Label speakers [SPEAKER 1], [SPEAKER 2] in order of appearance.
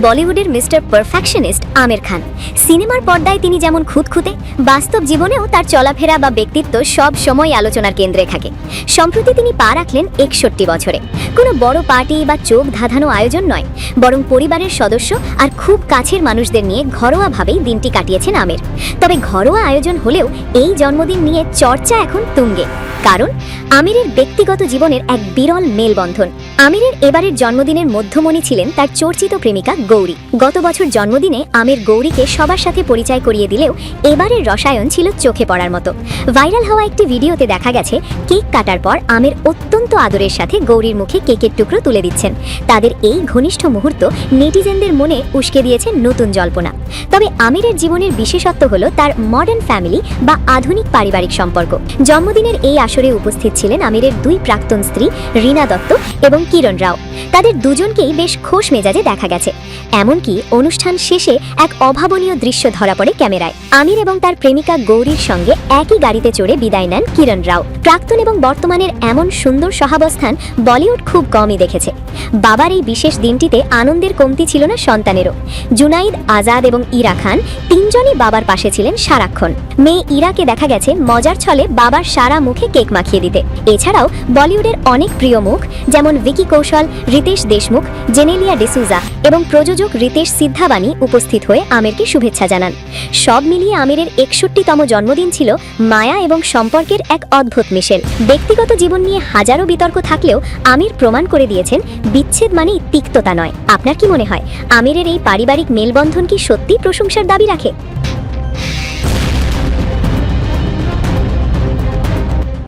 [SPEAKER 1] বলিউডের mister perfectionist Aamir Khan সিনেমার পর্দায় তিনি যেমন খুঁতখুঁতে, বাস্তব জীবনেও তার চলাফেরা বা ব্যক্তিত্ব সব সময় আলোচনার কেন্দ্রে থাকে। সম্প্রতি তিনি পা রাখলেন 61 বছরে। কোনো বড় পার্টি বা চোখ ধাঁধানো আয়োজন নয়, বরং পরিবারের সদস্য আর খুব কাছের মানুষদের নিয়ে ঘরোয়াভাবেই দিনটি কাটিয়েছেন আমির। তবে ঘরোয়া আয়োজন হলেও এই জন্মদিন নিয়ে চর্চা এখন তুঙ্গে, কারণ আমিরের ব্যক্তিগত জীবনের এক বিরল মেলবন্ধন। আমিরের এবারের জন্মদিনের মধ্যমণি ছিলেন তার চর্চিত প্রেমিকা গৌরী। গত বছর জন্মদিনে আমির গৌরীকে সবার সাথে পরিচয় করিয়ে দিলেও এবারের রসায়ন ছিল চোখে পড়ার মতো। ভাইরাল হওয়া একটি ভিডিওতে দেখা গেছে কেক কাটার পর আমির অত্যন্ত আদরের সাথে গৌরীর মুখে কেকের টুকরো তুলে দিচ্ছেন। তাদের এই ঘনিষ্ঠ মুহূর্ত নেটিজেনদের মনে উস্কে দিয়েছে নতুন জল্পনা। তবে আমিরের জীবনের বিশেষত্ব হলো তার মডার্ন ফ্যামিলি বা আধুনিক পারিবারিক সম্পর্ক। জন্মদিনের এই আসরে উপস্থিত ছিলেন আমিরের দুই প্রাক্তন স্ত্রী রীনা দত্ত এবং কিরণ রাও। তাদের দুজনকেই বেশ খোশ মেজাজে দেখা গেছে। এমনকি অনুষ্ঠান শেষে এক অভাবনীয় দৃশ্য ধরা পড়ে ক্যামেরায়। আমির এবং তার প্রেমিকা গৌরীর সঙ্গে একই গাড়িতে চড়ে বিদায় নেন কিরণ রাও। প্রাক্তন এবং বর্তমানের এমন সুন্দর সহাবস্থান বলিউড খুব কমই দেখেছে। বাবার এই বিশেষ দিনটিতে আনন্দের কমতি ছিল না সন্তানেরও। জুনাইদ, আজাদ এবং ইরা খান তিনজনই বাবার পাশে ছিলেন সারাক্ষণ। মেয়ে ইরাকে দেখা গেছে মজার ছলে বাবার সারা মুখে কেক মাখিয়ে দিতে। এছাড়াও বলিউডের অনেক প্রিয় মুখ যেমন ভিকি কৌশল, রিতেশ দেশমুখ, জেনেলিয়া ডিসুজা এবং প্রযোজক রিতেশ সিদ্ধাবানি উপস্থিত হয়ে আমিরকে শুভেচ্ছা জানান। সব মিলিয়ে আমিরের 61তম জন্মদিন ছিল মায়া এবং সম্পর্কের এক অদ্ভুত মিশেল। ব্যক্তিগত জীবন নিয়ে হাজারো বিতর্ক থাকলেও আমির প্রমাণ করে দিয়েছেন বিচ্ছেদ মানেই তিক্ততা নয়। আপনার কি মনে হয় আমিরের এই পারিবারিক মেলবন্ধন কি সত্যি প্রশংসার দাবি রাখে?